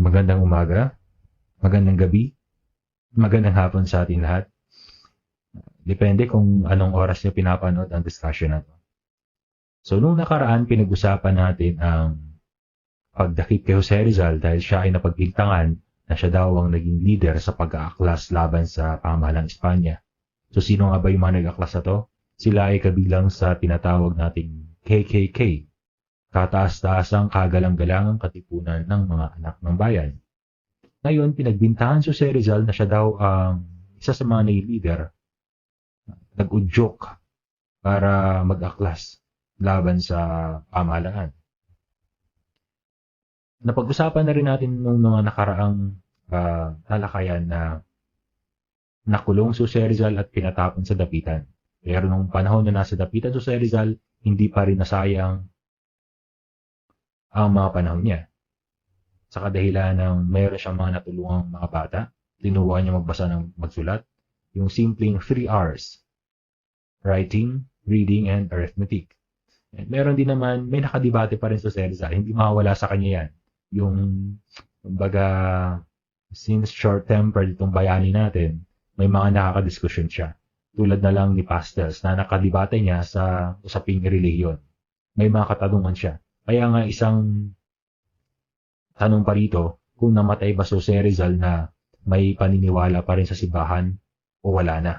Magandang umaga, magandang gabi, magandang hapon sa ating lahat. Depende kung anong oras niyo pinapanood ang discussion na to. So, nung nakaraan, pinag-usapan natin ang pagdakip kay Jose Rizal dahil siya ay napagbintangan na siya daw ang naging leader sa pag-aaklas laban sa pamahalang Espanya. So, sino nga ba yung mga nag-aklas na to? Sila ay kabilang sa tinatawag nating KKK, kataas-taasang kagalang-galangang katipunan ng mga anak ng bayan. Ngayon, pinagbintangan si Jose Rizal na siya daw ang isa sa mga leader, nag-udyok para mag-aklas laban sa pamahalaan. Napag-usapan na rin natin nung mga nakaraang talakayan na nakulong si Jose Rizal at pinatapon sa dapitan. Pero nung panahon na nasa dapitan si Jose Rizal, hindi pa rin nasayang ang mga panahon niya. Sa kadahilan ng mayroon siyang mga natulungang mga bata, tinuruan niya magbasa ng magsulat, yung simpleng 3 R's, writing, reading, and arithmetic. And meron din naman, may nakadibate pa rin sa Rizal, hindi mawawala sa kanya yan. Yung, kumbaga, since short-tempered itong bayani natin, may mga nakakadiskusyon siya. Tulad na lang ni Pastels na nakadibate niya sa usaping relihiyon. May mga katanungan siya. Kaya nga isang tanong pa rito, kung namatay ba si Jose Rizal na may paniniwala pa rin sa simbahan o wala na.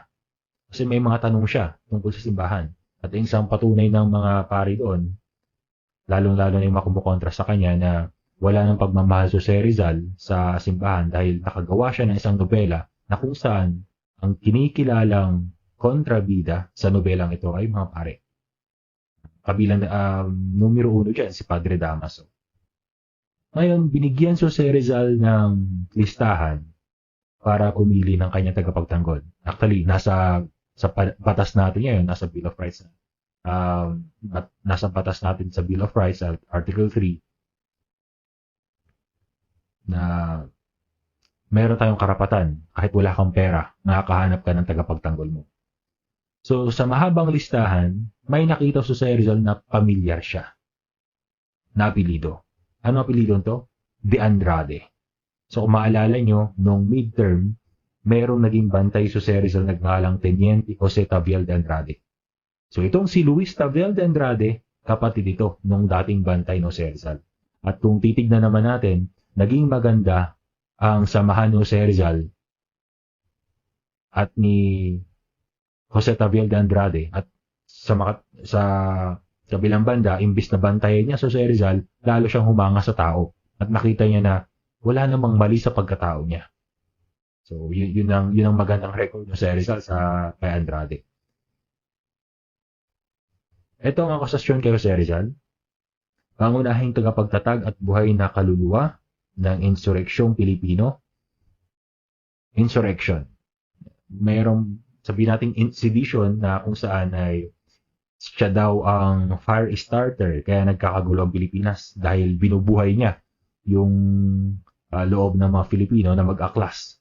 Kasi may mga tanong siya tungkol sa simbahan. At isang patunay ng mga pari doon, lalong-lalo na yung makumukontra sa kanya na wala ng pagmamahal si Jose Rizal sa simbahan dahil nakagawa siya ng isang nobela na kung saan ang kinikilalang kontrabida sa nobelang ito ay mga pare. Kabilang numero 1 dyan, si Padre Damaso. Ngayon, binigyan si Jose Rizal ng listahan para pumili ng kanyang tagapagtanggol. Actually, sa batas natin ngayon, nasa Bill of Rights. Nasa batas natin sa Bill of Rights, Article 3, na meron tayong karapatan, kahit wala kang pera, nakakahanap ka ng tagapagtanggol mo. So, sa mahabang listahan, may nakita si Jose Rizal na pamilyar siya, na apelido. Ano apelido to? De Andrade. So kung maalala nyo, nung midterm, mayroong naging bantay si Jose Rizal nagngalang Teniente Jose Taviel de Andrade. So itong si Luis Taviel de Andrade, kapatid ito nung dating bantay ni Jose Rizal. At kung titignan naman natin, naging maganda ang samahan ni Jose Rizal at ni Jose Taviel de Andrade. At sa kabilang banda, imbis na bantayan niya sa Jose Rizal, lalo siyang humanga sa tao. At nakita niya na wala namang mali sa pagkatao niya. So, yun ang magandang record ng Jose Rizal sa kay Andrade. Ito ang akusasyon kay Jose Rizal. Pangunahing tagapagtatag at buhay na kaluluwa ng insureksyong Pilipino. Insurrection. Mayroong, sabihin natin, sedition na kung saan ay siya daw ang fire starter kaya nagkakagulo ang Pilipinas dahil binubuhay niya yung loob ng mga Filipino na mag-aklas.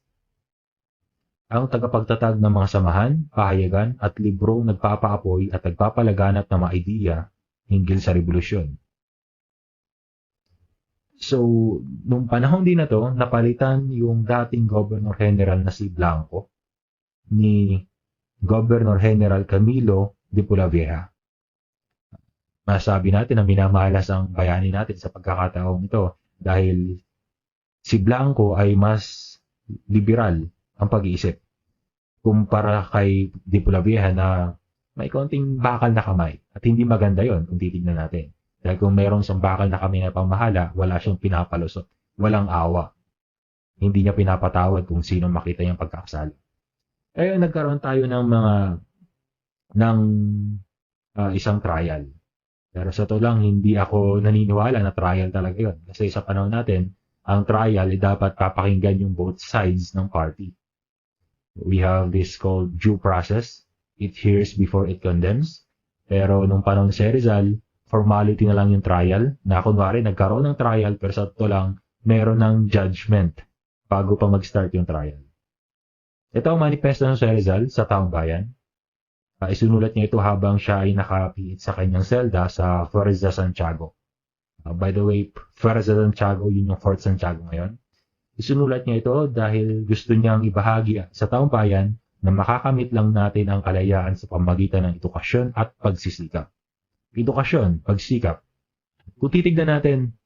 Ang tagapagtatag ng mga samahan, pahayagan at librong nagpapaapoy at nagpapalaganap ng mga ideya hinggil sa revolusyon. So, nung panahon din na to, napalitan yung dating Governor General na si Blanco ni Governor General Camilo de Pulavieja. Masabi natin na minamalas ang bayani natin sa pagkakataong ito dahil si Blanco ay mas liberal ang pag-iisip kumpara kay de Pulavieja na may konting bakal na kamay. At hindi maganda yon kung titignan natin. Dahil kung mayroong isang bakal na kamay na pamahala, wala siyang pinapalusot. Walang awa. Hindi niya pinapatawad kung sino makita niyang pagkakasala. Eh, nagkaroon tayo ng isang trial. Pero sa to lang, hindi ako naniniwala na trial talaga yun. Kasi sa panahon natin, ang trial ay dapat papakinggan yung both sides ng party. We have this called due process. It hears before it condemns. Pero nung panahon ni Rizal, formality na lang yung trial. Na kunwari, nagkaroon ng trial, pero sa to lang, meron ng judgment bago pa mag-start yung trial. Ito ang manifesto ng Rizal sa taong bayan. Isinulat niya ito habang siya ay nakapiit sa kanyang selda sa Fuerza Santiago. By the way, Fuerza Santiago, yun yung Fort Santiago ngayon. Isinulat niya ito dahil gusto niyang ibahagi sa taong bayan na makakamit lang natin ang kalayaan sa pamamagitan ng edukasyon at pagsisikap. Edukasyon, pagsikap. Kung titignan natin,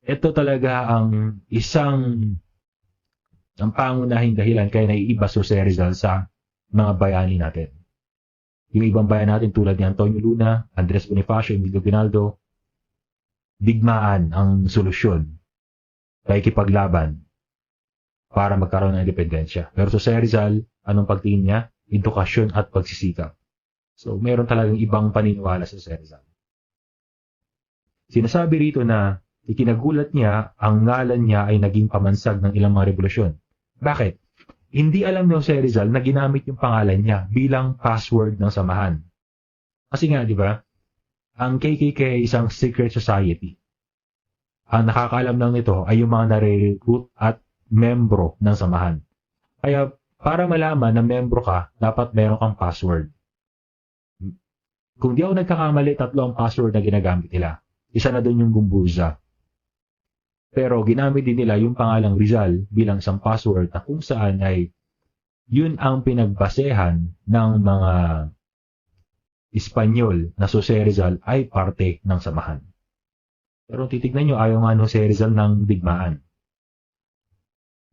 ito talaga ang ang pangunahing dahilan kaya naiiba si Jose Rizal sa mga bayani natin. Yung ibang bayan natin tulad ni Antonio Luna, Andres Bonifacio, Emilio Ginaldo, digmaan ang solusyon. Pakikipaglaban para magkaroon ng independensya. Pero si Jose Rizal, anong pagtingin niya? Edukasyon at pagsisikap. So, meron talagang ibang paniniwala sa Jose Rizal. Sinasabi rito na ikinagulat niya ang ngalan niya ay naging pamansag ng ilang mga revolusyon. Bakit? Hindi alam ni Jose Rizal na ginamit yung pangalan niya bilang password ng samahan. Kasi nga, di ba, ang KKK ay isang secret society. Ang nakakaalam lang nito ay yung mga nare-recruit at membro ng samahan. Kaya, para malaman na membro ka, dapat meron kang password. Kung di ako nagkakamali, 3 ang password na ginagamit nila. Isa na doon yung Gumburza. Pero ginamit din nila yung pangalang Rizal bilang isang password na kung saan ay yun ang pinagbasehan ng mga Espanyol na Jose Rizal ay parte ng samahan. Pero titignan nyo, ayaw nga Jose Rizal ng digmaan.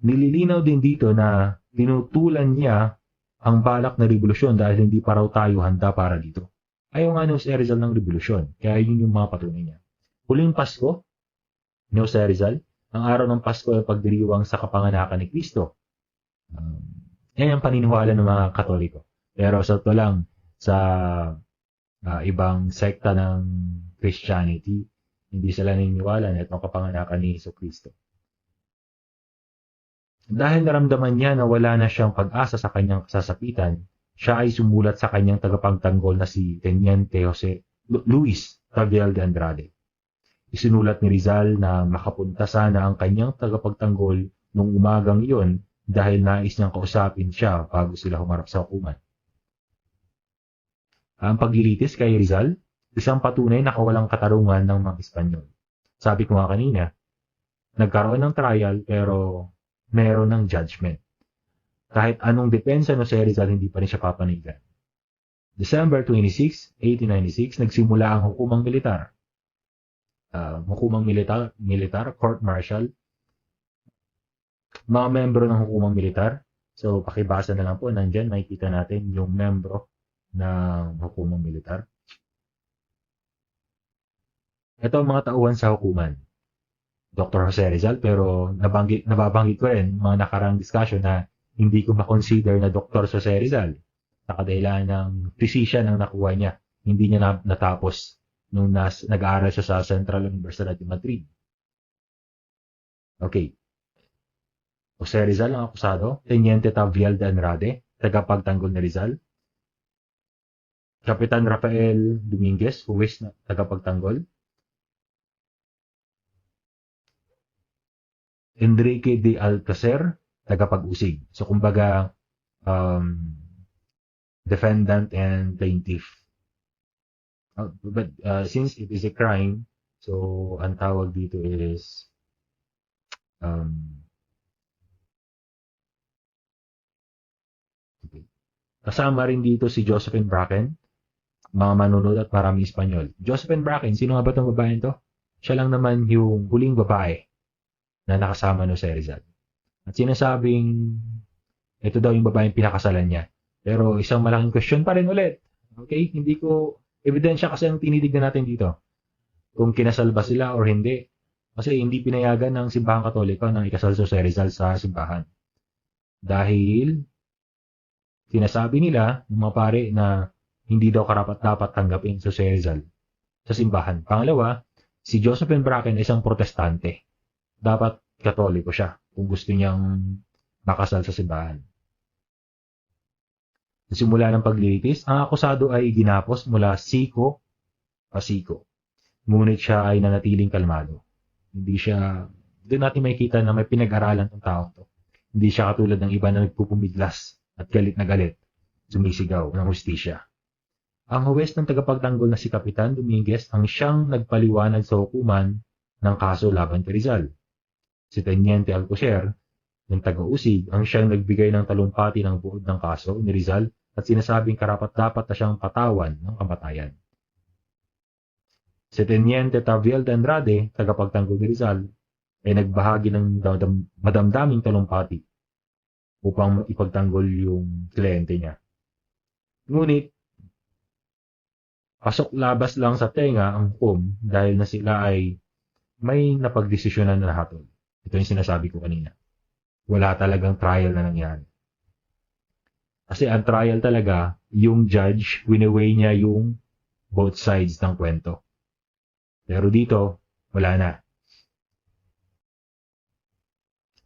Nililinaw din dito na tinutulan niya ang balak na revolusyon dahil hindi pa raw tayo handa para dito. Ayaw nga Jose Rizal ng revolusyon, kaya yun yung mga patunay niya. Huling Pasko, ni Jose Rizal, ang araw ng Pasko ay pagdiriwang sa kapanganakan ni Kristo. Yan ang paniniwala ng mga Katoliko. Pero sa ito lang, sa ibang sekta ng Christianity, hindi sila naniniwala na itong kapanganakan ni Hesus Kristo. Dahil naramdaman niya na wala na siyang pag-asa sa kanyang kasasapitan, siya ay sumulat sa kanyang tagapagtanggol na si Teniente Luis Taviel de Andrade. Isinulat ni Rizal na makapunta sana ang kanyang tagapagtanggol nung umagang iyon dahil nais niyang kausapin siya bago sila humarap sa hukuman. Ang paglilitis kay Rizal, isang patunay na kawalang katarungan ng mga Espanyol. Sabi ko nga kanina, nagkaroon ng trial pero meron ng judgment. Kahit anong depensa no si Rizal, hindi pa rin siya papanigan. December 26, 1896, nagsimula ang hukumang militar. Militar, court martial. Mga membro ng hukumang militar. So, pakibasa na lang po, nandyan, makikita natin yung membro ng hukumang militar. Ito ang mga tauhan sa hukuman. Dr. Jose Rizal, pero nababanggit ko rin mga nakarang discussion na hindi ko ma-consider na Dr. Jose Rizal. Sa kadahilan ng physician ang nakuha niya. Hindi niya natapos nung nag-aaral siya sa Central Universidad de Madrid. Okay. Jose Rizal ang akusado. Teniente Taviel de Andrade, tagapagtanggol ni Rizal. Kapitan Rafael Dominguez, huwis na tagapagtanggol. Enrique de Alcacer, tagapag-usig. So, kumbaga, defendant and plaintiff. But since it is a crime, so ang tawag dito is kasama rin dito si Josephine Bracken, mga manunod at maraming Espanyol. Josephine Bracken, sino nga ba itong babae to? Siya lang naman yung huling babae na nakasama no si Rizal. At sinasabing ito daw yung babaeng pinakasalan niya. Pero isang malaking question pa rin ulit. Okay? Hindi ko ebidensya kasi ang tinitignan natin dito. Kung kinasal ba sila or hindi. Kasi hindi pinayagan ng Simbahang Katoliko nang ikasal si Jose Rizal sa simbahan. Dahil sinasabi nila ng mga pare na hindi daw karapat-dapat tanggapin si Jose Rizal sa simbahan. Pangalawa, si Josephine Bracken ay isang protestante. Dapat Katoliko siya kung gusto niyang makasal sa simbahan. Sa simula ng paglilitis, ang akusado ay ginapos mula siko pa siko. Ngunit siya ay nanatiling kalmado. Doon natin makikita na may pinag-aralan ng tao to. Hindi siya katulad ng iba na nagpupumiglas at galit na galit, sumisigaw ng hustisya. Ang huwes ng tagapagtanggol na si Kapitan Dominguez ang siyang nagpaliwanag sa hukuman ng kaso laban kay Rizal. Si Teniente Alcocer, ng taga-Usig, ang siyang nagbigay ng talumpati ng buod ng kaso ni Rizal at sinasabing karapat-dapat na siyang patawan ng kamatayan. Si Teniente Taviel de Andrade, tagapagtanggol ni Rizal, ay nagbahagi ng madamdaming talumpati upang ipagtanggol yung kliyente niya. Ngunit, pasok labas lang sa tenga ang hukom dahil na sila ay may napagdesisyonan na hatol. Ito yung sinasabi ko kanina. Wala talagang trial na nangyari. Kasi ang trial talaga, yung judge, winiweigh niya yung both sides ng kwento. Pero dito, wala na.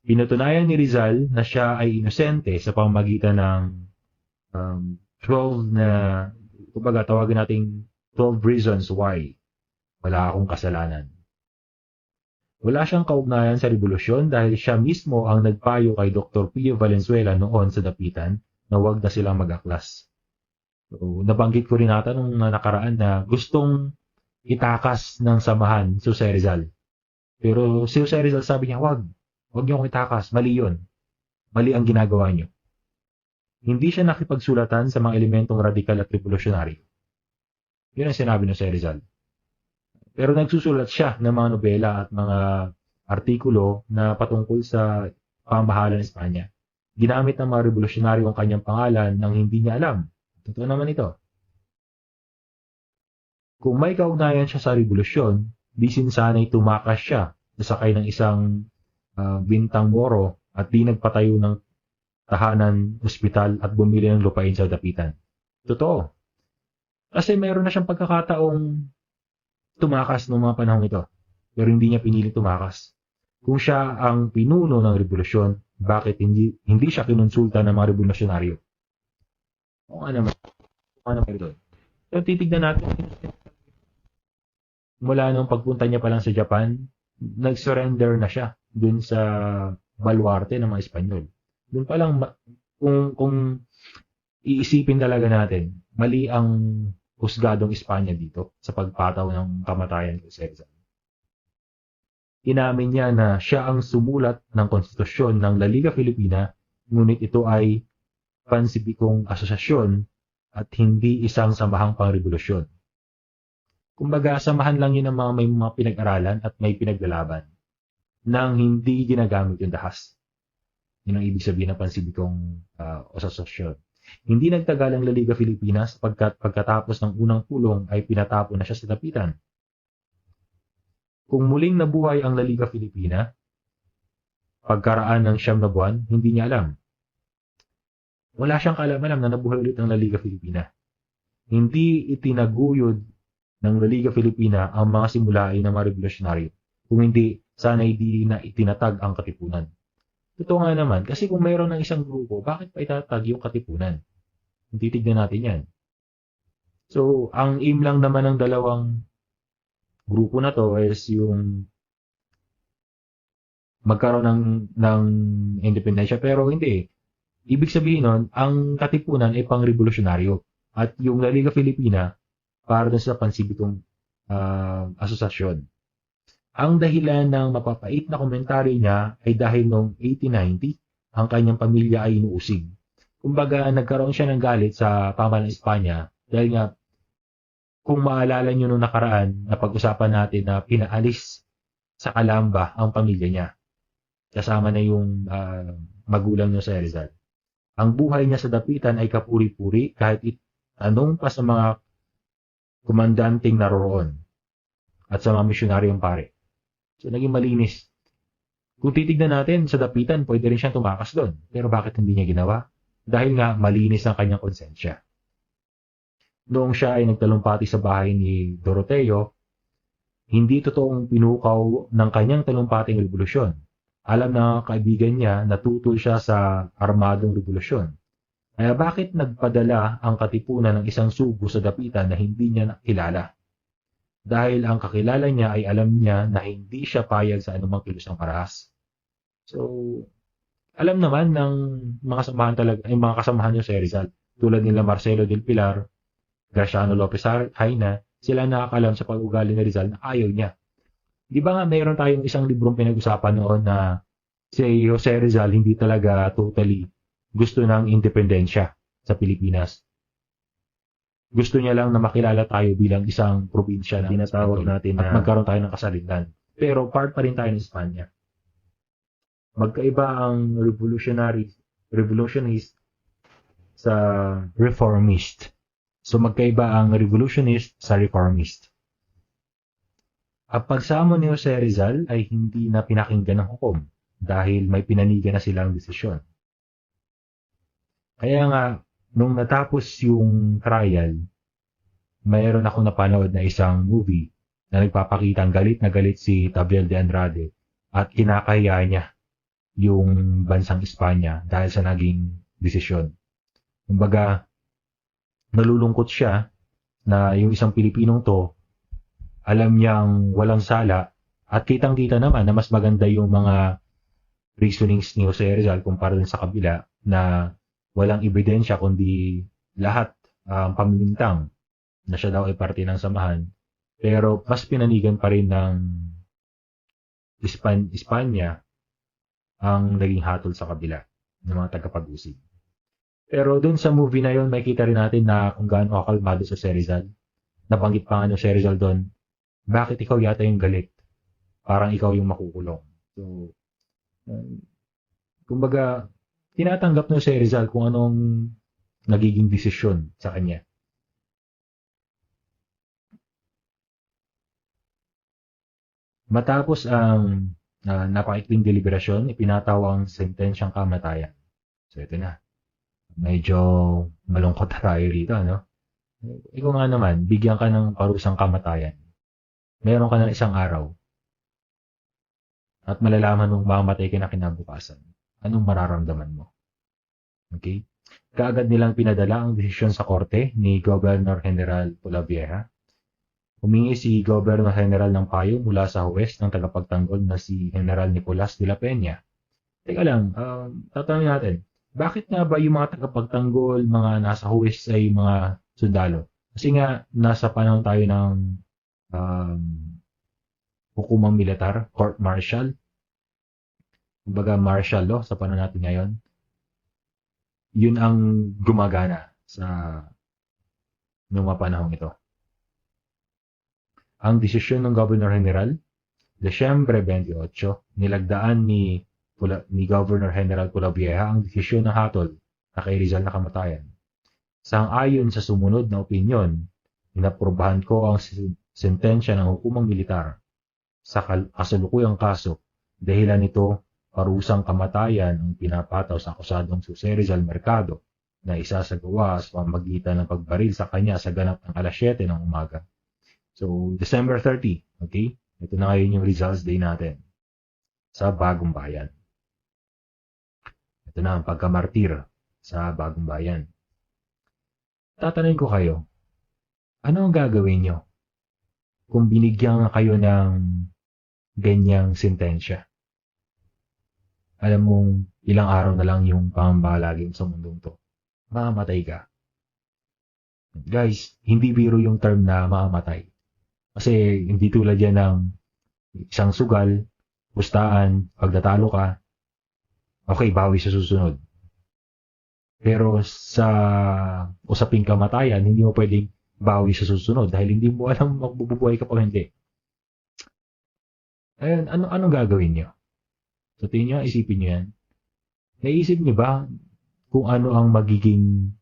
Pinatunayan ni Rizal na siya ay inosente sa pamamagitan ng 12 na, kumbaga tawagin nating 12 reasons why wala akong kasalanan. Wala siyang kaugnayan sa revolusyon dahil siya mismo ang nagpayo kay Dr. Pio Valenzuela noon sa dapitan na huwag na silang mag-aklas. So, nabanggit ko rin ata nung nakaraan na gustong itakas ng samahan si Jose Rizal. Pero si Jose Rizal sabi niya, huwag niyo akong itakas, mali yun. Mali ang ginagawa niyo. Hindi siya nakipagsulatan sa mga elementong radikal at revolusyonaryo. Yun ang sinabi ni Jose Rizal. Pero nagsusulat siya ng mga nobela at mga artikulo na patungkol sa pamahalaan ng Espanya. Ginamit ng mga revolusyonaryo ang kanyang pangalan nang hindi niya alam. Totoo naman ito. Kung may kaugnayan siya sa revolusyon, di sana'y tumakas siya nasakay ng isang bintang moro at di nagpatayo ng tahanan, ospital at bumili ng lupain sa dapitan. Totoo. Kasi mayroon na siyang pagkakataong tumakas noong mga panahon ito. Pero hindi niya pinili tumakas. Kung siya ang pinuno ng revolusyon, bakit hindi siya kinonsulta ng mga revolusyonaryo? O ano naman ito? So titignan natin. Mula nung pagpunta niya pa lang sa Japan, nag-surrender na siya dun sa baluarte ng mga Espanyol. Dun pa lang, kung iisipin talaga natin, mali ang husgadong Espanya dito sa pagpataw ng kamatayan kay Rizal. Inamin niya na siya ang sumulat ng konstitusyon ng La Liga Filipina, ngunit ito ay pansibikong asosasyon at hindi isang samahang pangrevolusyon. Kumbaga, samahan lang yun ng mga may mga pinag-aralan at may pinaglalaban nang hindi ginagamit yung dahas. Yun ang ibig sabihin ng pansibikong asosasyon. Hindi nagtagal ang La Liga Filipinas pagkatapos ng unang pulong ay pinatapon na siya sa dapitan. Kung muling nabuhay ang La Liga Filipina, pagkaraan ng 9 na buwan, hindi niya alam. Wala siyang kaalam-alam na nabuhay ulit ang La Liga Filipina. Hindi itinaguyod ng La Liga Filipina ang mga simulain ng mga revolusyonaryo. Kung hindi, sana hindi na itinatag ang katipunan. Totoo nga naman, kasi kung mayroon ng isang grupo, bakit pa itatag yung katipunan? Titignan natin yan. So, ang aim lang naman ng dalawang grupo na to is yung magkaroon ng independensya, pero hindi. Ibig sabihin nun, ang katipunan ay pang-revolusyonaryo. At yung La Liga Filipina, para dun sa pansibikong asosasyon. Ang dahilan ng mapapait na komentaryo niya ay dahil noong 1890, ang kanyang pamilya ay inuusig. Kumbaga, nagkaroon siya ng galit sa pamahalaan ng Espanya dahil nga, kung maalala nyo nung nakaraan, na pag-usapan natin na pinaalis sa Calamba ang pamilya niya. Kasama na yung magulang niya sa Rizal. Ang buhay niya sa dapitan ay kapuri-puri kahit anong pa sa mga komandanting naroroon at sa mga misyonaryong pare. So, naging malinis. Kung titignan natin, sa dapitan, pwede rin siyang tumakas doon. Pero bakit hindi niya ginawa? Dahil nga, malinis ang kanyang konsensya. Noong siya ay nagtalumpati sa bahay ni Doroteo, hindi totoong pinukaw ng kanyang talumpating revolusyon. Alam na kaibigan niya, natutol siya sa armadong revolusyon. Kaya bakit nagpadala ang katipunan ng isang sugo sa dapitan na hindi niya nakilala? Dahil ang kakilala niya ay alam niya na hindi siya payag sa anumang kilusang parahas. So, alam naman ng mga samahan talaga, ay mga kasamahan niya sa Rizal, tulad nila Marcelo del Pilar, Graciano Lopez Haina, sila nakakalam sa pag-ugali ni Rizal na ayaw niya. Di ba nga mayroon tayong isang librong pinag-usapan noon na si Jose Rizal hindi talaga totally gusto ng independensya sa Pilipinas. Gusto niya lang na makilala tayo bilang isang probinsya na tinatawag natin at magkaroon tayo ng kasalinlan. Pero part pa rin tayo ng Espanya. Magkaiba ang revolutionist sa reformist. So magkaiba ang revolutionist sa reformist. Ang pagsamo ni Jose Rizal ay hindi na pinakinggan ng hukom dahil may pinanigan na silang desisyon. Kaya nga, nung natapos yung trial, mayroon ako napanood na isang movie na nagpapakita galit na galit si Tabel de Andrade at kinakahiya niya yung bansang Espanya dahil sa naging desisyon. Kumbaga, nalulungkot siya na yung isang Pilipinong to, alam niyang walang sala at kitang-kita naman na mas maganda yung mga reasonings ni Jose Rizal kumpara din sa kabila na walang ebidensya kundi lahat pamimintang na siya daw ay parte ng samahan. Pero mas pinanigan pa rin ng Espanya ang naging hatol sa kabila ng mga tagapag-usig. Pero dun sa movie na yon, makikita rin natin na kung gaano kakalmado sa Rizal. Nabanggit pa nga si Rizal doon, bakit ikaw yata yung galit? Parang ikaw yung makukulong. So, kumbaga, tinatanggap no si Rizal kung anong nagiging desisyon sa kanya. Matapos ang napakaikling deliberasyon, ipinataw ang sentensyang kamatayan. So ito na. Medyo malungkot tayo rito, no? Ikaw nga naman, bigyan ka ng parusang kamatayan. Meron ka ng isang araw. At malalaman mong mamatay ka na kinabukasan. Anong mararamdaman mo? Okay? Kaagad nilang pinadala ang desisyon sa korte ni Governor General Polavieja. Humingi si Governor General ng payo mula sa huwes ng tagapagtanggol na si General Nicolas de la Peña. Teka lang, tatanungin natin, bakit nga ba yung mga tagapagtanggol, mga nasa huwes ay mga sundalo? Kasi nga, nasa panahon tayo ng hukumang militar, court martial. Kumbaga martial law sa panahon natin ngayon. Yun ang gumagana sa mga panahon ito. Ang desisyon ng Governor General, Desyembre 28, nilagdaan ni Governor General Polavieja ang desisyon ng hatol na kay Rizal na kamatayan. Sang-ayon sa sumunod na opinyon, inaprubahan ko ang sentensya ng hukumang militar sa kasalukuyang kaso. Dahilan nito, parusang kamatayan ang pinapataw sa akusadong Jose Rizal Mercado na isasagawa sa pamamagitan ng pagbaril sa kanya sa ganap ng alas 7 ng umaga. So, December 30, okay? Ito na ngayon yung results day natin sa Bagong Bayan. Ito na ang pagkamartir sa Bagong Bayan. Tatanungin ko kayo, ano ang gagawin nyo kung binigyan kayo ng ganyang sentensya? Alam mong ilang araw na lang yung pambahalagi sa mundong to. Mamamatay ka. Guys, hindi biro yung term na mamamatay. Kasi hindi tulad yan ng isang sugal, pustaan, pag natalo ka, okay, bawi sa susunod. Pero sa usaping kamatayan, hindi mo pwedeng bawi sa susunod dahil hindi mo alam magbubuhay ka pa hindi. Ayun, anong gagawin nyo? So tingin nyo, isipin nyo yan. Naisip nyo ba kung ano ang magiging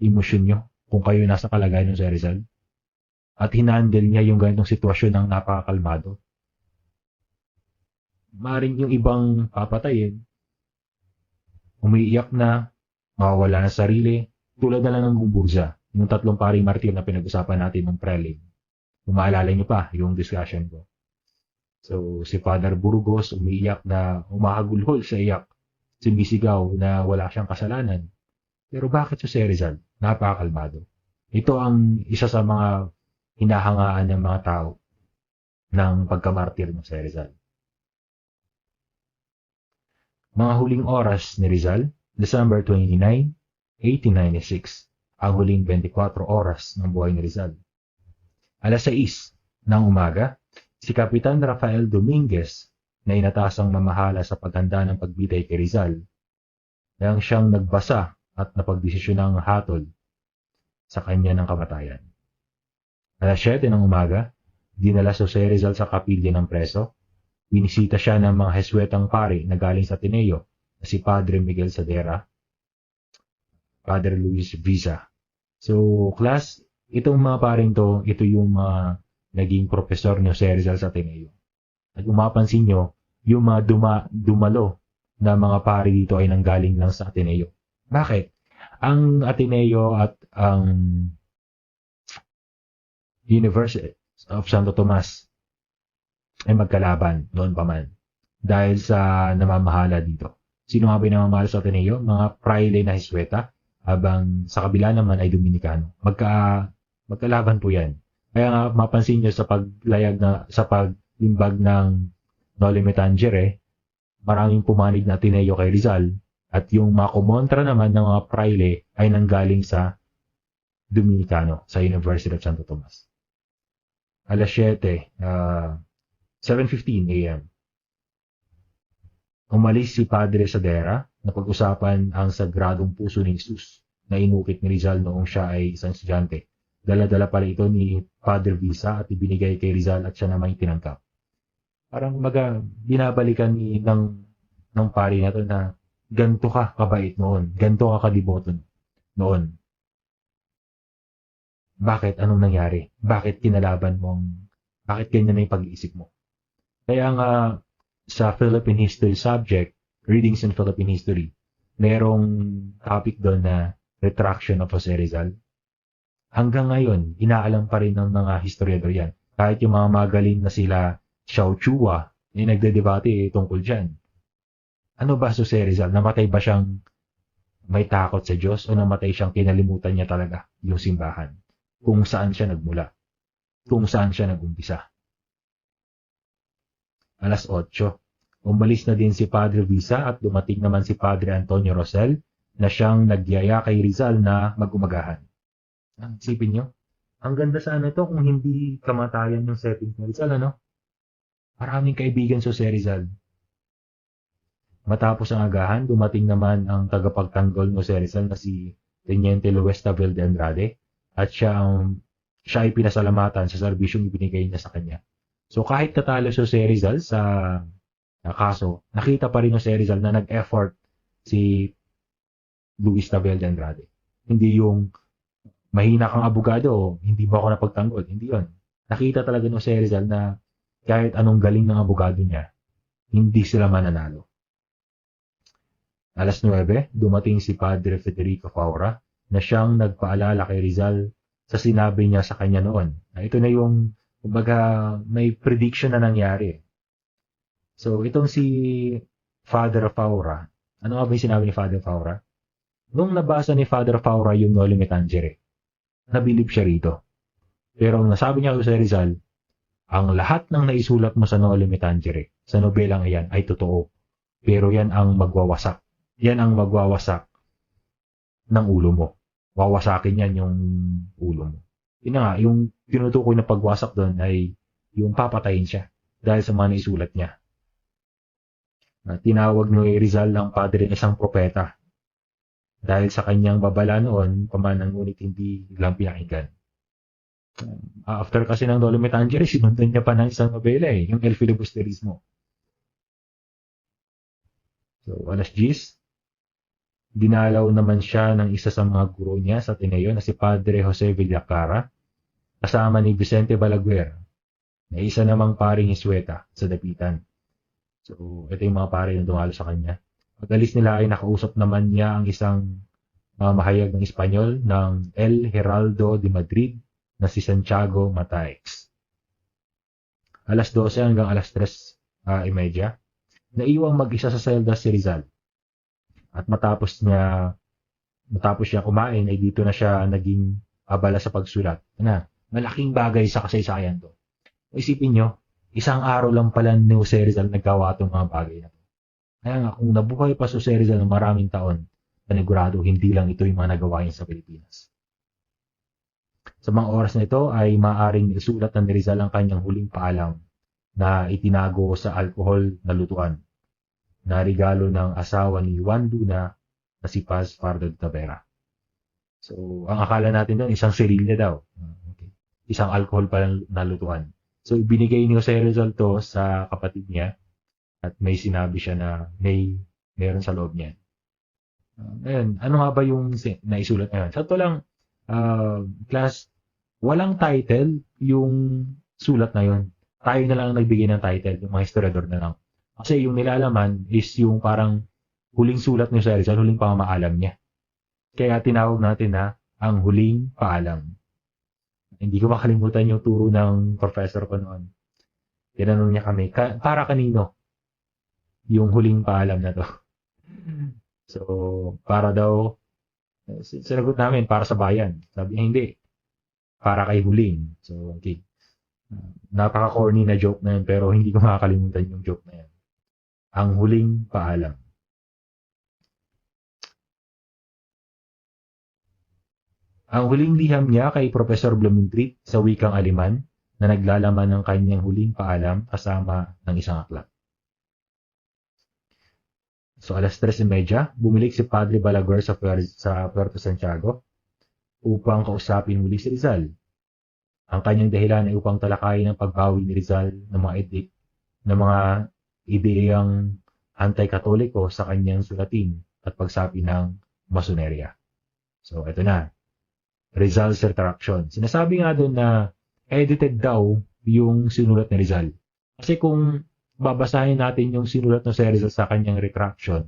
emosyon nyo kung kayo nasa kalagayan ng Jose Rizal? At hinandle niya yung ganitong sitwasyon ng napakakalmado. Maring yung ibang papatayin, umiiyak na, mawawala ng sarili, tulad na lang ng Gumburza, yung tatlong paring martir na pinag-usapan natin ng prelim. Kung maalala niyo pa yung discussion ko. So, si Father Burgos umiiyak na umahagulhol sa iyak, sumisigaw na wala siyang kasalanan. Pero bakit si Rizal? Napakakalmado. Ito ang isa sa mga hinahangaan ng mga tao ng pagkamartir ng Rizal. Mga huling oras ni Rizal, December 29, 1896, ang huling 24 oras ng buhay ni Rizal. Alas 6 ng umaga, Si Kapitan Rafael Dominguez na inatasang mamahala sa paghanda ng pagbitay kay Rizal, nang siyang nagbasa at napagdesisyonang hatol sa kanya ng kamatayan. Alas 7 ng umaga, dinala si Jose Rizal sa kapilya ng preso. Binisita siya ng mga Jesuetang pari na galing sa Ateneo na si Padre Miguel Sadera, Padre Luis Visa. So, class, itong mga paring to, ito yung mga naging profesor ni Jose Rizal sa Ateneo. At kung mapansin nyo, yung mga dumalo na mga pari dito ay nanggaling lang sa Ateneo. Bakit? Ang Ateneo at ang University of Santo Tomas ay magkalaban noon pa man dahil sa namamahala dito. Sino nga ba yung namamahala sa Ateneo? Mga praile na Jesueta, habang sa kabila naman ay Dominikano. Magkalaban po yan. Kaya nga mapansin nyo sa sa paglimbag ng Noli Me Tangere, maraming pumanig na Ateneo kay Rizal, at yung mga kumontra naman ng mga praile ay nanggaling sa Dominikano, sa University of Santo Tomas. Alas 7, 7:15 a.m. Umalis si Padre Sadera na pag-usapan ang sagradong puso ni Jesus na inukit ni Rizal noong siya ay isang estudyante. Dala-dala pala ito ni Padre Visa at ibinigay kay Rizal at siya naman tinangkap. Parang binabalikan ng pari na to na ganito ka kabait noon, ganito ka kadiboto noon. Bakit? Anong nangyari? Bakit kinalaban mo? Bakit ganyan na yung pag-iisip mo? Kaya nga sa Philippine History subject, Readings in Philippine History, merong topic doon na Retraction of Jose Rizal. Hanggang ngayon, inaalam pa rin ng mga historiador yan. Kahit yung mga magaling na sila Xiao Chua, nagdedebate tungkol dyan. Ano ba si Jose Rizal? Namatay ba siyang may takot sa Diyos o namatay siyang kinalimutan niya talaga yung simbahan? Kung saan siya nagmula? Kung saan siya nagumpisa? Alas 8. Umalis na din si Padre Visa at dumating naman si Padre Antonio Rosel na siyang nagyaya kay Rizal na mag-umagahan. Isipin nyo, ang ganda sana ito kung hindi kamatayan yung setting ni Rizal, ano? Maraming kaibigan si Jose Rizal. Matapos ang agahan, dumating naman ang tagapagtanggol ni Jose Rizal na si Teniente Luis Tavel de Andrade at siya ay pinasalamatan sa serbisyong ibinigay niya sa kanya. So kahit natalo si Jose Rizal sa kaso, nakita pa rin Jose Rizal na nag-effort si Luis Tavel de Andrade. Hindi yung mahina kang abogado, hindi mo ako napagtanggol. Hindi yun. Nakita talaga ni Jose Rizal na kahit anong galing ng abogado niya, hindi sila mananalo. Alas 9, dumating si Padre Federico Faura na siyang nagpaalala kay Rizal sa sinabi niya sa kanya noon. Ito na yung, kumbaga, may prediction na nangyari. So, itong si Father Faura, ano nga ba yung sinabi ni Father Faura? Nung nabasa ni Father Faura yung Noli Me Tangere, nabilib siya rito. Pero ang nasabi niya sa Rizal, ang lahat ng naisulat mo sa Noli Me Tangere, sa nobelang iyan, ay totoo. Pero yan ang magwawasak. Yan ang magwawasak ng ulo mo. Wawasakin yan yung ulo mo. Yun nga, yung tinutukoy na pagwasak doon ay yung papatayin siya dahil sa mga naisulat niya. Tinawag ni Rizal ang padre ng isang propeta dahil sa kanyang babala noon, pamanang ngunit hindi lang pinakinggan. After kasi ng Noli Me Tangere, sinundan niya pa ng isang nobela yung El Filibusterismo. So, alas 10, dinalaw naman siya ng isa sa mga guro niya sa Ateneo na si Padre Jose Villacara, kasama ni Vicente Balaguer, na isa namang paring Jesueta sa Dapitan. So, ito yung mga pare na dumalo sa kanya. Pag-alis nila ay nakausap naman niya ang isang mahayag ng Espanyol ng El Heraldo de Madrid na si Santiago Mataix. Alas 12 hanggang alas 3:30, naiwang mag-isa sa selda si Rizal. At matapos siya kumain, ay dito na siya naging abala sa pagsulat. Malaking bagay sa kasaysayan to. Isipin nyo, isang araw lang pala ni Jose Rizal naggawa itong mga bagay na to. Kaya nga, kung nabuhay pa si Jose Rizal ng maraming taon, panigurado, hindi lang ito yung mga nagawa niya sa Pilipinas. Sa mga oras na ito ay maaaring isulat na ni Rizal ang kanyang huling paalam na itinago sa alkohol na lutuan na regalo ng asawa ni Juan Luna na si Paz Pardo de Tavera. So, ang akala natin doon, isang sirilya daw. Okay. Isang alcohol pa na lutuan. So, binigay ni Jose Rizal to sa kapatid niya at may sinabi siya na meron sa loob niya. Ngayon, ano nga ba yung naisulat ngayon? Sa to lang, class, walang title yung sulat na yun. Tayo na lang nagbigay ng title, yung mga historiador na lang. Kasi yung nilalaman is yung parang huling sulat ni Jose Rizal, huling pamamaalam niya. Kaya tinawag natin na ang huling paalam. Hindi ko makalimutan yung turo ng professor ko noon. Tinanong niya kami, para kanino yung huling paalam na to? So, para daw, sinagot namin, para sa bayan. Sabi niya, hindi. Para kay huling. So, okay. Napaka-corny na joke na yun, pero hindi ko makakalimutan yung joke na yan. Ang huling paalam. Ang huling liham niya kay Professor Blumentritt sa wikang Aleman na naglalaman ng kanyang huling paalam kasama ng isang aklat. So, 3:30, bumilik si Padre Balaguer sa Puerto Santiago upang kausapin muli si Rizal. Ang kanyang dahilan ay upang talakayin ang pagbawi ni Rizal ng mga ideyang anti-katoliko sa kanyang sulatin at pagsabi ng masonerya. So, ito na. Rizal's retraction. Sinasabi nga doon na edited daw yung sinulat ni Rizal. Kasi kung babasahin natin yung sinulat ng Rizal sa kanyang retraction,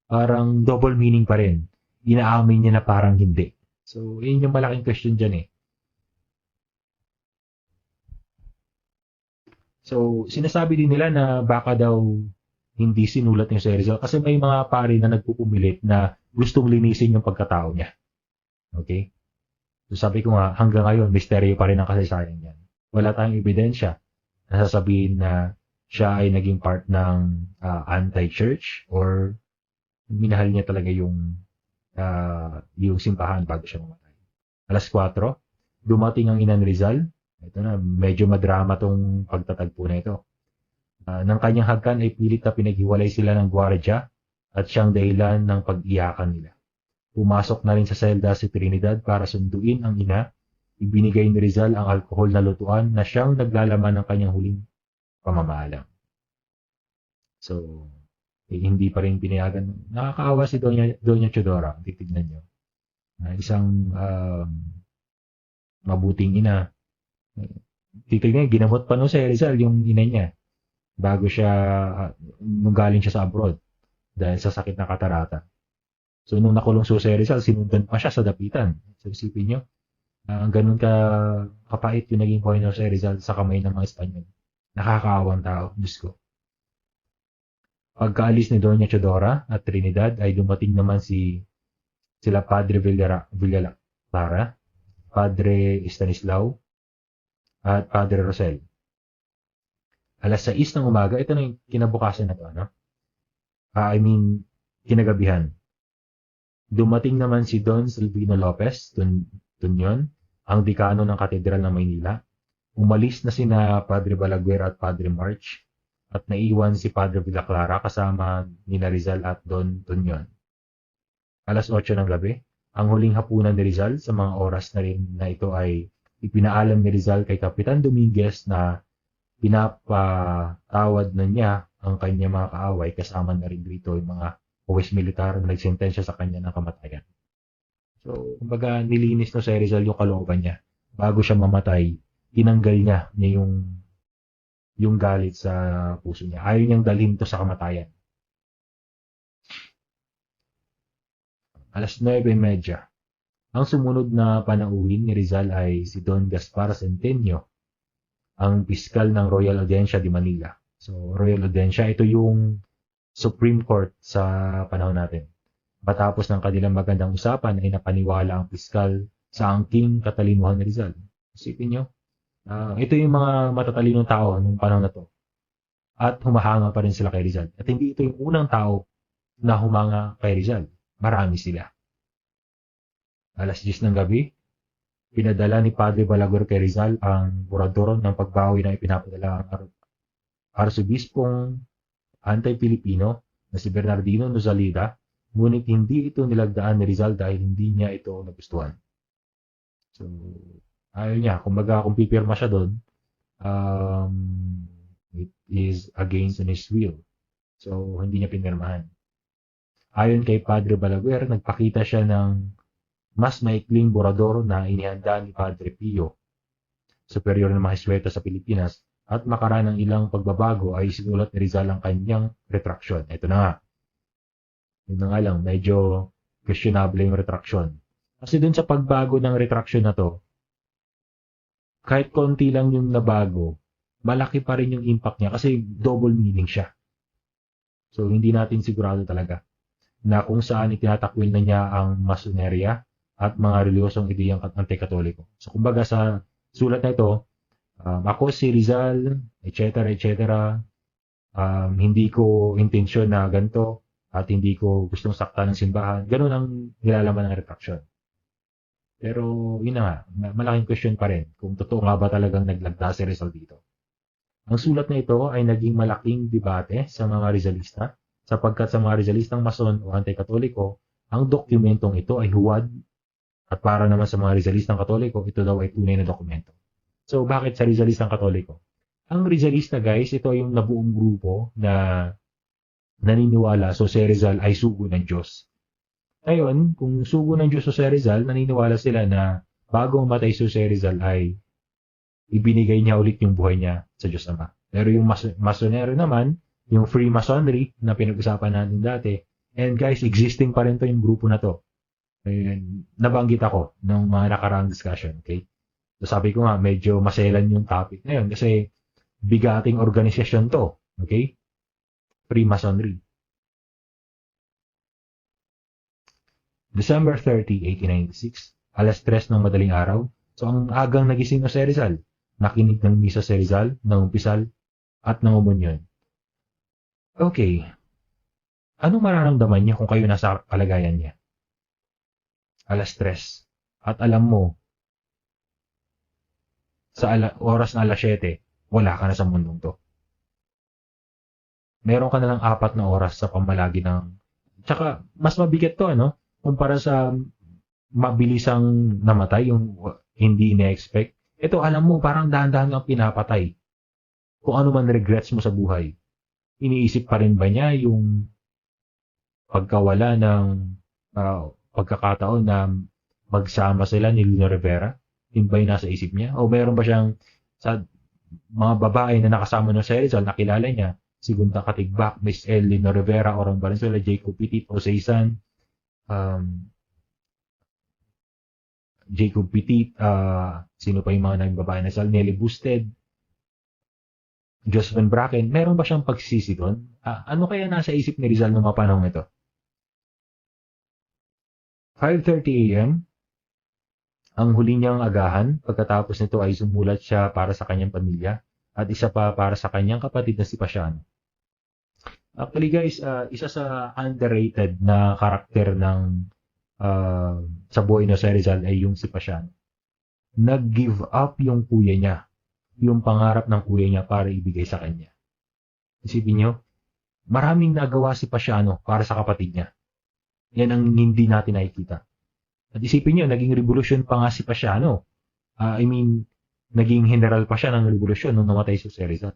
parang double meaning pa rin. Inaamin niya na parang hindi. So, yun yung malaking question dyan eh. So, sinasabi din nila na baka daw hindi sinulat ni Rizal kasi may mga pari na nagpupumilit na gustong linisin yung pagkatao niya. Okay? So sabi ko nga, hanggang ngayon, misteryo pa rin ang kasaysayan niyan. Wala tayong ebidensya na sasabihin na siya ay naging part ng anti-church or minahal niya talaga yung simbahan bago siya mamatay. 4:00, dumating ang ina ni Rizal. Ito na, medyo madrama tong pagtatagpo na ito. Ng kanyang hagkan ay pilit na pinaghiwalay sila ng gwardya at siyang dahilan ng pag-iyakan nila. Pumasok na rin sa selda si Trinidad para sunduin ang ina. Ibinigay ni Rizal ang alkohol na lutuan na siyang naglalaman ng kanyang huling pamamaalam. So, hindi pa rin pinayagan. Nakakaawa si Doña Chodora. Titignan nyo. Isang mabuting ina. Titignan, ginamot pa no si Rizal yung ina niya bago siya, nung galing siya sa abroad dahil sa sakit na katarata. So, nung nakulong si Rizal, sinundan pa siya sa dapitan. So, isipin nyo, ang ganun kapait yung naging buhay ni Rizal sa kamay ng mga Espanyol. Nakakaawang tao, Diyos ko. Pagkaalis ni Doña Chodora at Trinidad ay dumating naman sila Padre Villalaclara, Padre Stanislao, at Padre Rosel. 6:00 ng umaga, ito na yung kinabukasan na to, no? Kinagabihan. Dumating naman si Don Silvino Lopez, Tunyon, ang dekano ng Katedral ng Maynila. Umalis na sina Padre Balaguer at Padre March at naiwan si Padre Villaclara kasama ni Rizal at Don Tunyon. 8:00 ng gabi, ang huling hapunan ni Rizal sa mga oras na rin na ito ay ipinaalam ni Rizal kay Kapitan Dominguez na pinapatawad na niya ang kanyang mga kaaway kasama na rin dito yung mga huwes militar na nagsentensya sa kanya ng kamatayan. So, kumbaga nilinis na si Rizal yung kalooban niya. Bago siya mamatay, tinanggal niya yung galit sa puso niya. Ayaw niyang dalhin to sa kamatayan. 9:30. Ang sumunod na panauhin ni Rizal ay si Don Gaspar Centenio, ang piskal ng Royal Audiencia de Manila. So, Royal Audiencia, ito yung Supreme Court sa panahon natin. Matapos ng kanilang magandang usapan ay napaniwala ang piskal sa angking katalinuhan ni Rizal. Isipin nyo, ito yung mga matatalinong tao nung panahon na to. At humahanga pa rin sila kay Rizal. At hindi ito yung unang tao na humanga kay Rizal. Marami sila. 10:00 ng gabi, pinadala ni Padre Balaguer kay Rizal ang burador ng pagbawi na ipinapadala arsobispong anti-Pilipino na si Bernardino Nozalida, ngunit hindi ito nilagdaan ni Rizal dahil hindi niya ito nagustuhan. So, ayaw niya. Kumbaga, kung pipirma siya doon, it is against his will. So, hindi niya pinirmahan. Ayon kay Padre Balaguer, nagpakita siya ng mas maikling borador na inihanda ni Padre Pio, superior ng mga Jesuita sa Pilipinas, at makaraan ng ilang pagbabago ay sinulat ni Rizal ang kanyang retraction. Ito na nga. Yun na nga lang, medyo questionable yung retraction. Kasi dun sa pagbago ng retraction na to, kahit konti lang yung nabago, malaki pa rin yung impact niya kasi double meaning siya. So, hindi natin sigurado talaga na kung saan itinatakwil na niya ang masonerya at mga reliyosong ideyang anti-katoliko. So, kumbaga sa sulat na ito, ako si Rizal, etc., etc., hindi ko intensyon na ganito at hindi ko gustong saktan ng simbahan. Ganun ang nilalaman ng retraction. Pero, yun na nga, malaking question pa rin kung totoo nga ba talagang naglagda si Rizal dito. Ang sulat na ito ay naging malaking debate sa mga Rizalista sapagkat sa mga Rizalistang Mason o anti-katoliko, ang dokumentong ito ay huwad at para naman sa mga Rizalistang Katoliko, ito daw ay tunay na dokumento. So, bakit sa Rizalistang Katoliko? Ang Rizalista, guys, ito yung nabuong grupo na naniniwala so si Rizal ay sugo ng Diyos. Ngayon, kung sugo ng Diyos so si Rizal, naniniwala sila na bago matay so si Rizal ay ibinigay niya ulit yung buhay niya sa Diyos Ama. Pero yung Masonero naman, yung Freemasonry na pinag-usapan natin dati, and guys, existing pa rin to yung grupo na to. And nabanggit ako ng mga nakaraang discussion, okay? So sabi ko nga, medyo maselan yung topic na yun kasi bigating organisasyon to, okay? Freemasonry. December 30, 1896, alas 3 ng madaling araw. So ang agang nagising na si Rizal, nakinig ng misa si Rizal, nangumpisal, at nangumunyon. Okay, anong mararamdaman niya kung kayo nasa kalagayan niya? Alas 3. At alam mo, sa oras na alas 7, wala ka na sa mundong to. Meron ka na lang 4 na oras sa pamalagi ng... Tsaka, mas mabigat to, ano? Kumpara sa mabilisang namatay, yung hindi ina-expect. Ito, alam mo, parang dahan-dahan kang pinapatay. Kung ano man regrets mo sa buhay. Iniisip pa rin ba niya yung pagkawala ng pagkakataon na magsama sila ni Lino Rivera? Yun ba yung nasa isip niya? O meron ba siyang sa mga babae na nakasama ng si Rizal, nakilala niya, si Gunta Katigbak, Miss L. Lino Rivera, Orang Valenzuela, Jacob Petit, Oseisan, Jacob Petit, sino pa yung mga naging babae na sila, Nelly Busted, Josephine Bracken, meron ba siyang pagsisisi doon? Ano kaya nasa isip ni Rizal noong mga panahon ito? 5:30 a.m., ang huli niyang agahan, pagkatapos nito ay sumulat siya para sa kanyang pamilya at isa pa para sa kanyang kapatid na si Pasiano. Actually guys, isa sa underrated na karakter ng sa buhay na si Rizal ay yung si Pasiano. Nag-give up yung kuya niya, yung pangarap ng kuya niya para ibigay sa kanya. Isipin niyo, maraming nagawa si Pasiano para sa kapatid niya. Yan ang hindi natin nakikita. At isipin niyo, naging revolusyon pa nga si Pasiano. Naging general pa siya ng revolusyon nung namatay si Rizal.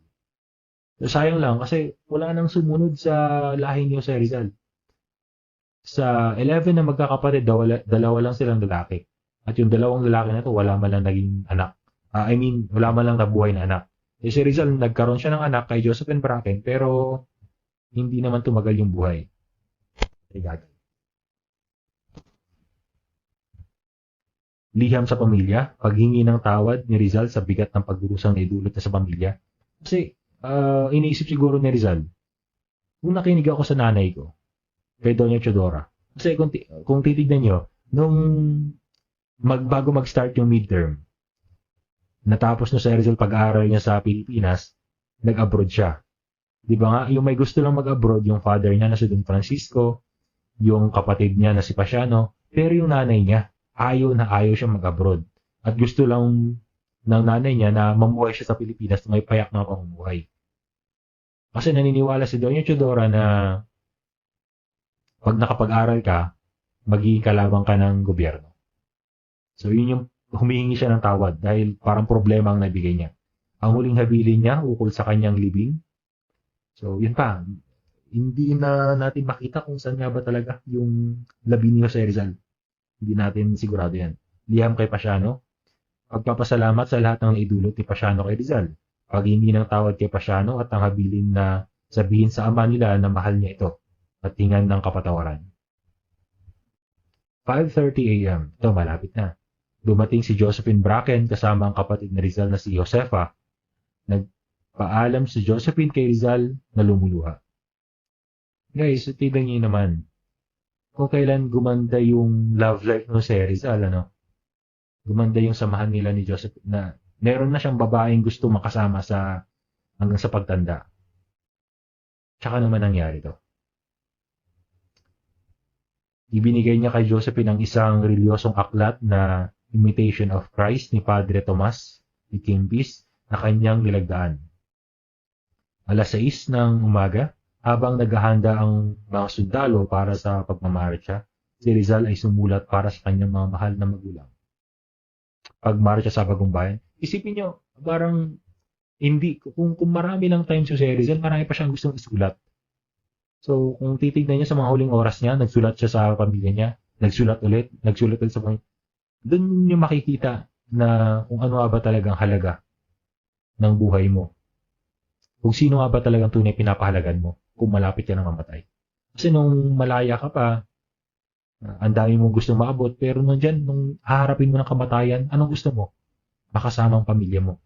So, sayang lang kasi wala nang sumunod sa lahi ni Jose Rizal. Sa 11 na magkakapatid, dalawa lang silang lalaki. At yung dalawang lalaki na to, wala man lang naging anak. Wala man lang nabuhay na anak. Si Rizal, nagkaroon siya ng anak kay Josephine Bracken, pero hindi naman tumagal yung buhay. Liham sa pamilya, paghingi ng tawad ni Rizal sa bigat ng pagdurusang naidulot na sa pamilya. Kasi, iniisip siguro ni Rizal, kung nakinig ako sa nanay ko, kay Doña Chodora, kasi kung titignan nyo, nung bago mag-start yung midterm, natapos na si Rizal pag-aaral niya sa Pilipinas, nag-abroad siya. Di ba nga, yung may gusto lang mag-abroad, yung father niya na si Don Francisco, yung kapatid niya na si Pasiano, pero yung nanay niya, ayaw siya mag-abroad. At gusto lang ng nanay niya na mamuhay siya sa Pilipinas na may payak na pamumuhay. Kasi naniniwala si Doña Chodora na pag nakapag-aral ka, magiging kalabang ka ng gobyerno. So yun yung humihingi siya ng tawad dahil parang problema ang nabigay niya. Ang huling habilin niya ukol sa kanyang libing. So yun pa, hindi na natin makita kung saan nga ba talaga yung labi ni Jose Rizal. Hindi natin sigurado yan. Liham kay Pasiano, pagpapasalamat sa lahat ng naidulot ni Pasiano kay Rizal. Paghingi ng tawad kay Pasiano at ang habilin na sabihin sa ama nila na mahal niya ito at hingan ng kapatawaran. 5:30 a.m. Ito, malapit na. Dumating si Josephine Bracken kasama ang kapatid ni Rizal na si Josefa. Nagpaalam si Josephine kay Rizal na lumuluha. Guys, tignan niyo naman. Kung kailan gumanda yung love life ng si Rizal, ano? Gumanda yung samahan nila ni Joseph na meron na siyang babaeng gusto makasama sa hanggang sa pagtanda. Tsaka naman nangyari to. Ibinigay niya kay Josephine ang isang reliyosong aklat na Imitation of Christ ni Padre Tomas ni Kimbis na kanyang nilagdaan. Alas 6 ng umaga, habang naghahanda ang mga sundalo para sa pagmamarcha, si Rizal ay sumulat para sa kanyang mga mahal na magulang. Pagmarcha sa Bagong Bayan, isipin nyo, parang hindi, kung marami lang time si Rizal, marami pa siyang gustong isulat. So, kung titignan niyo sa mga huling oras niya, nagsulat siya sa pamilya niya, nagsulat ulit sa pamilya. Doon niyo makikita na kung ano ba talagang halaga ng buhay mo. Kung sino nga ba talagang tunay pinapahalagan mo kung malapit ka na mamatay. Kasi nung malaya ka pa, ang dami mong gustong maabot, pero nung haharapin mo ng kamatayan, anong gusto mo? Makasama ang pamilya mo.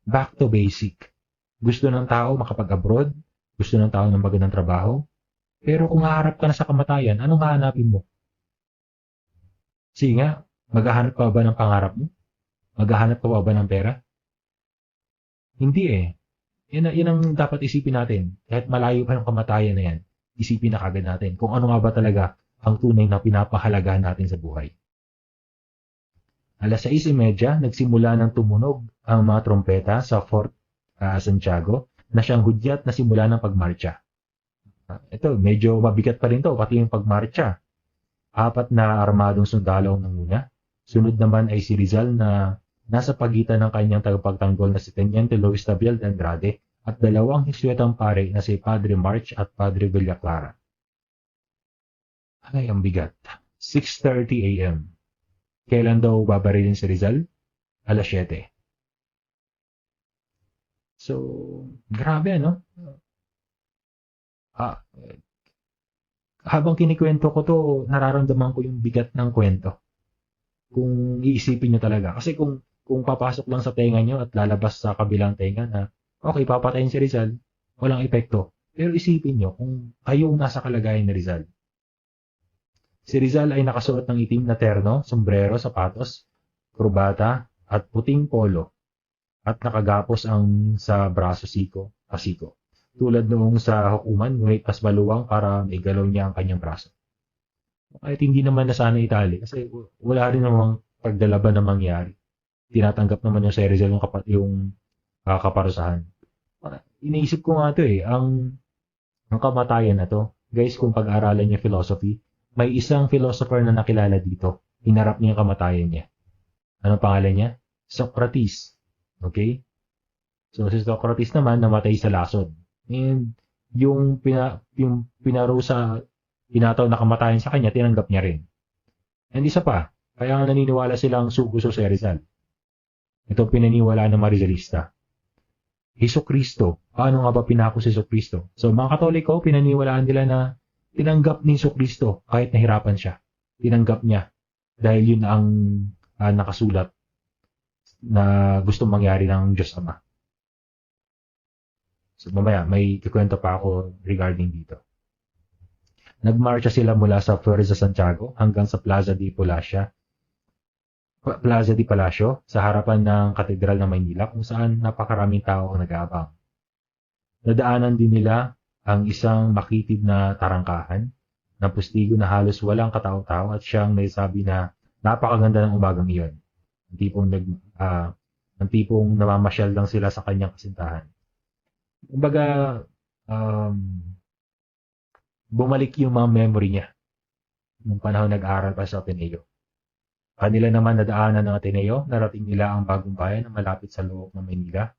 Back to basic. Gusto ng tao makapag-abroad, gusto ng tao ng magandang trabaho, pero kung haharap ka na sa kamatayan, anong hahanapin mo? Sige nga, maghahanap pa ba ng pangarap mo? Maghahanap pa ba ng pera? Hindi eh. Yan ang dapat isipin natin. Kahit malayo pa ng kamatayan na yan, isipin na kagad natin kung ano nga ba talaga ang tunay na pinapahalagahan natin sa buhay. Alas 6:30, nagsimula ng tumunog ang mga trompeta sa Fort Santiago na siyang hudyat na simula ng pagmarcha. Ito, medyo mabigat pa rin to, pati yung pagmarcha. 4 na armadong sundalo ang nanguna. Sunod naman ay si Rizal na nasa pagitan ng kanyang tagapagtanggol na si Teniente Luis Tabiel de Andrade at 2 hiswetang pare na si Padre March at Padre Villaclara. Ay, ang bigat. 6:30 a.m. Kailan daw babarilin si Rizal? Alas 7. So, grabe ano? Habang kinikwento ko to, nararamdaman ko yung bigat ng kwento. Kung iisipin nyo talaga. Kasi kung papasok lang sa tenga nyo at lalabas sa kabilang tenga na, okay, papatayin si Rizal, walang epekto. Pero isipin nyo kung kayong nasa kalagayan ni Rizal. Si Rizal ay nakasuot ng itim na terno, sombrero, sapatos, kurbata, at puting polo. At nakagapos ang sa braso pasiko. Tulad noong sa hukuman, ngunit mas maluwang para maigalaw niya ang kanyang braso. Kahit hindi naman na sana itali, kasi wala rin namang pagdalaban na mangyari. Tinatanggap naman yung si Rizal yung kaparusahan. Iniisip ko nga ito ang kamatayan na to. Guys, kung pag-aralan niyo philosophy, may isang philosopher na nakilala dito. Hinarap niya yung kamatayan niya. Anong pangalan niya? Socrates. Okay? So, si Socrates naman namatay sa lason. And yung pinarusa, pinataw na kamatayan sa kanya, tinanggap niya rin. And isa pa, kaya nga naniniwala silang suguso si Rizal. Ito pinaniwala ng Marizalista. Jesucristo. Paano nga ba pinako si Jesucristo? So, mga Katoliko, pinaniwalaan nila na tinanggap ni Jesucristo kahit nahirapan siya. Tinanggap niya dahil yun ang nakasulat na gusto mangyari ng Diyos Ama. So, mamaya, may kikwento pa ako regarding dito. Nagmarcha sila mula sa Fuerza Santiago hanggang sa Plaza di Palacio sa harapan ng Katedral ng Maynila kung saan napakaraming tao ang nag-aabang. Nadaanan din nila ang isang makitid na tarangkahan na pustigo na halos walang katao-tao at siyang nagsabi na napakaganda ng umagang iyon. Ang tipong namamasyal lang sila sa kanyang kasintahan. Kumbaga, bumalik yung mga memory niya nung panahon nag-aaral pa sa Ateneo. Kanila naman nadaanan ng Ateneo, narating nila ang bagong bayan na malapit sa loob ng Maynila.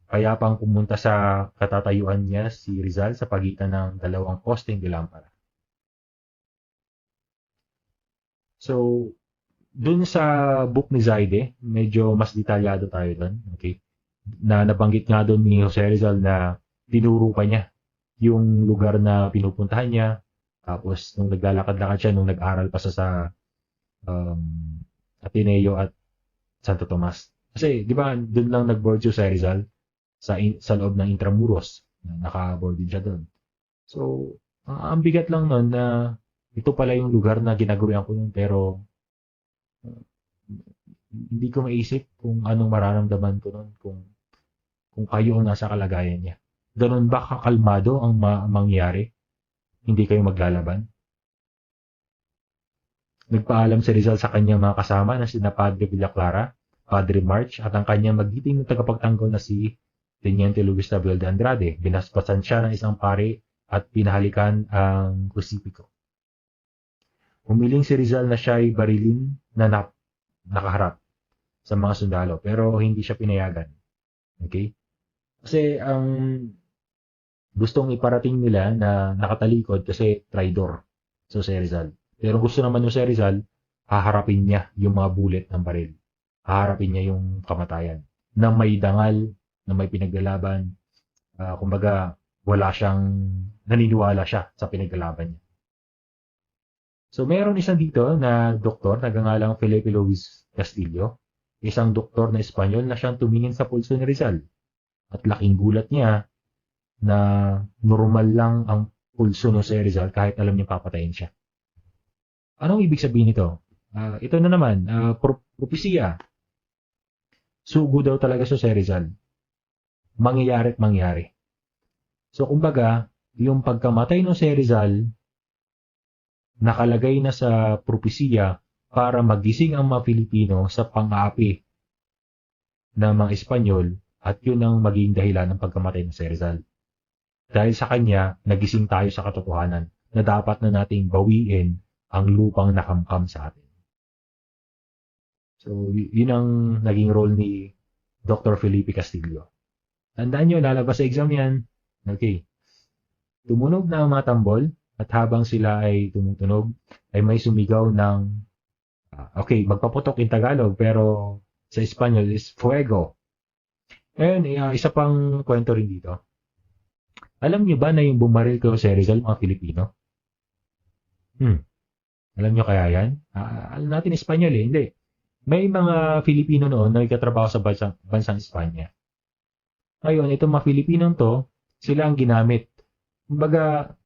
Kaya pang pumunta sa katatayuan niya si Rizal sa pagitan ng dalawang posteng de lampara. So, dun sa book ni Zaide, medyo mas detalyado tayo dun. Okay? Na nabanggit nga dun ni Jose Rizal na tinuro pa niya yung lugar na pinupuntahan niya. Tapos, nung naglalakad-lakad siya, nung nag-aral pa sa Ateneo at Santo Tomas. Kasi, di ba, doon lang nag-board si Rizal sa loob ng Intramuros. Naka-board din siya doon. So, ang bigat lang nun na ito pala yung lugar na ginagawin ko nun pero hindi ko maisip kung anong mararamdaman ko nun kung kayo ang nasa kalagayan niya. Ganun ba kakalmado ang mangyari? Hindi kayo maglalaban? Nagpaalam si Rizal sa kanyang mga kasama na sina Padre Villaclara, Padre March at ang kanyang magiting na tagapagtanggol na si Teniente Luis Tabel de Andrade. Binasbasan siya ng isang pare at pinahalikan ang krusipiko. Humiling si Rizal na siya ay barilin na nakaharap sa mga sundalo pero hindi siya pinayagan. Okay? Kasi ang gustong iparating nila na nakatalikod kasi traidor si Rizal. Pero gusto naman yung si Rizal, haharapin niya yung mga bullet ng baril. Haharapin niya yung kamatayan. Na may dangal, na may pinaglalaban. Kumbaga, naniniwala siya sa pinaglalaban niya. So, mayroon isang dito na doktor, nagangalang Felipe Luis Castillo. Isang doktor na Espanyol na siyang tumingin sa pulso ni Rizal. At laking gulat niya na normal lang ang pulso ni si Rizal kahit alam niya papatayin siya. Anong ibig sabihin nito? Ito na naman, propesya. Sugo daw talaga si Rizal. Mangyayari at mangyari. So, kumbaga, yung pagkamatay ng si Rizal, nakalagay na sa propesya para magising ang mga Pilipino sa pang-aapi ng mga Espanyol at yun ang maging dahilan ng pagkamatay ng si Rizal. Dahil sa kanya, nagising tayo sa katotohanan na dapat na nating bawiin ang lupang nakamkam sa atin. So, yun ang naging role ni Dr. Felipe Castillo. Tandaan nyo, lalabas sa exam yan. Okay. Tumunog na ang mga tambol at habang sila ay tumutunog, ay may sumigaw ng okay, magpaputok in Tagalog pero sa Espanyol is fuego. Ngayon, isa pang kwento rin dito. Alam nyo ba na yung bumaril ko sa Rizal mga Filipino? Alam nyo kaya yan? Alam natin Espanyol eh. Hindi. May mga Filipino noon na nagkatrabaho sa bansang Espanya. Ngayon, itong mga Filipinong to, sila ang ginamit. Kumbaga,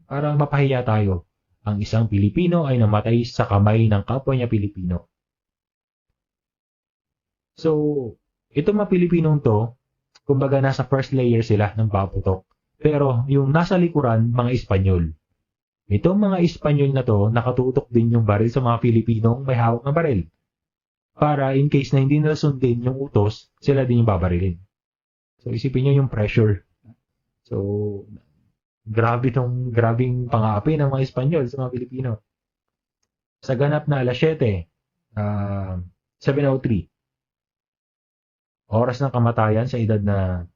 parang mapahiya tayo. Ang isang Pilipino ay namatay sa kamay ng kapwa niya Pilipino. So, itong mga Pilipinong to, kumbaga nasa first layer sila ng paputok. Pero yung nasa likuran, mga Espanyol. Itong mga Espanyol na to, nakatutok din yung baril sa mga Pilipinong may hawak na baril. Para in case na hindi nila sundin yung utos, sila din yung babarilin. So, isipin nyo yung pressure. So, grabing pang-aapi ng mga Espanyol sa mga Pilipino. Sa ganap na alas 7, 7:03, oras ng kamatayan sa edad na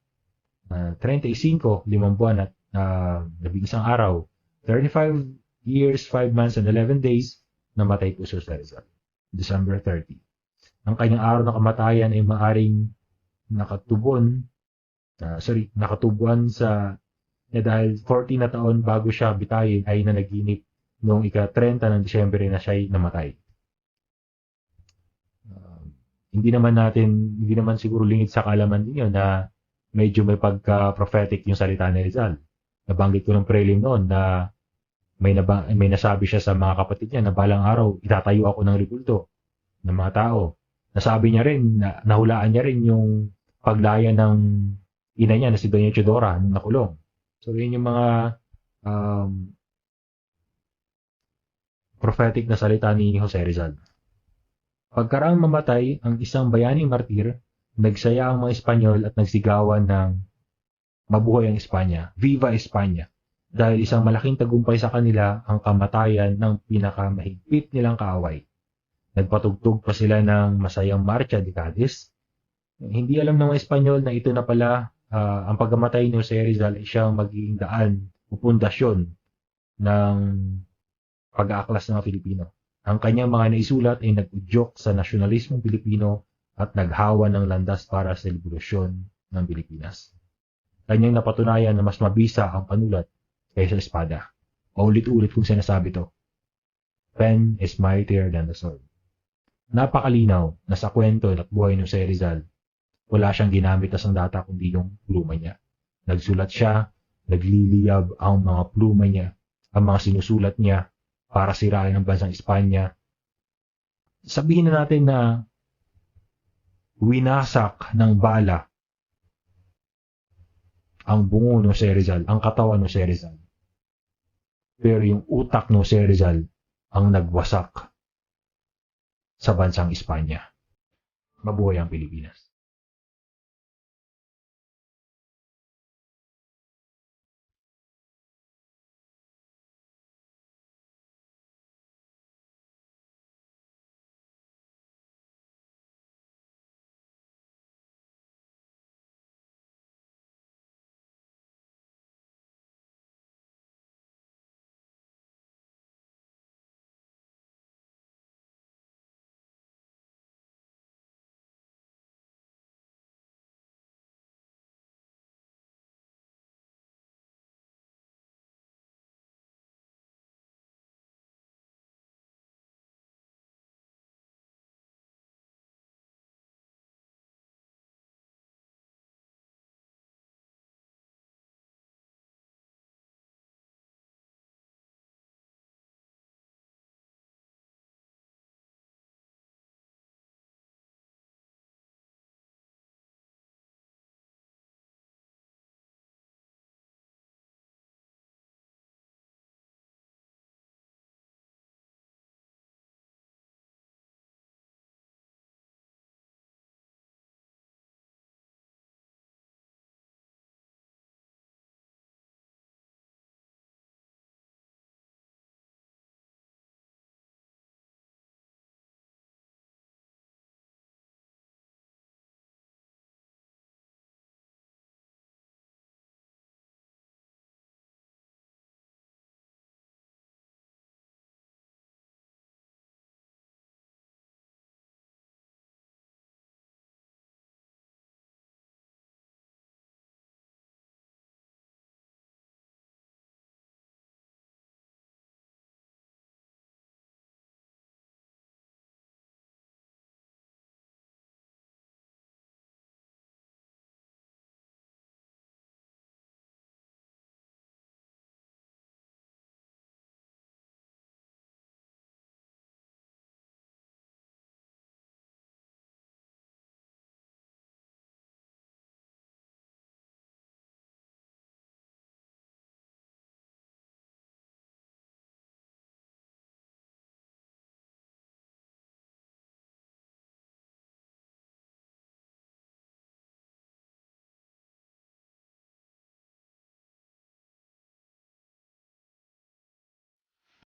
35, 5 buwan at 11 araw, 35 years, 5 months and 11 days, namatay po si Rizal. December 30. Ang kanyang araw ng kamatayan ay maaring nakatubuan sa dahil 40 na taon bago siya bitayin ay nanaginip noong ika-30 ng Disyembre na siya ay namatay. Hindi naman siguro lingid sa kaalaman niyo na medyo may pagka-prophetic yung salita ni Rizal. Nabanggit ko ng prelim noon na may nasabi siya sa mga kapatid niya na balang araw itatayo ako ng rebulto ng mga tao. Nasabi niya rin, nahulaan niya rin yung paglaya ng ina niya na si Doña Teodora nung nakulong. So, yun yung mga prophetic na salita ni Jose Rizal. Pagkaraang mamatay ang isang bayaning martir, nagsaya ang mga Espanyol at nagsigawan ng Mabuhay ang Espanya. Viva Espanya! Dahil isang malaking tagumpay sa kanila ang kamatayan ng pinakamahigpit nilang kaaway. Nagpatugtog pa sila ng masayang Marcha de Cadiz. Hindi alam ng mga Espanyol na ito na pala ang pagkamatay ni Jose Rizal ay siyang magiging daan o pundasyon ng pag-aaklas ng mga Pilipino. Ang kanyang mga naisulat ay nag-udyok sa nasyonalismong Pilipino at naghawa ng landas para sa liberasyon ng Pilipinas. Kanyang napatunayan na mas mabisa ang panulat kaysa espada. Ulit-ulit kong sinasabi to. Pen is mightier than the sword. Napakalinaw na sa kwento at buhay ni Jose Rizal, wala siyang ginamit na sandata kundi yung pluma niya. Nagsulat siya, nagliliyab ang mga pluma niya, ang mga sinusulat niya para sirain ang bansang Espanya. Sabihin na natin na winasak ng bala ang bungo ni Jose Rizal, ang katawan ni Jose Rizal. Pero yung utak ni Jose Rizal ang nagwasak sa bansang Espanya. Mabuhay ang Pilipinas.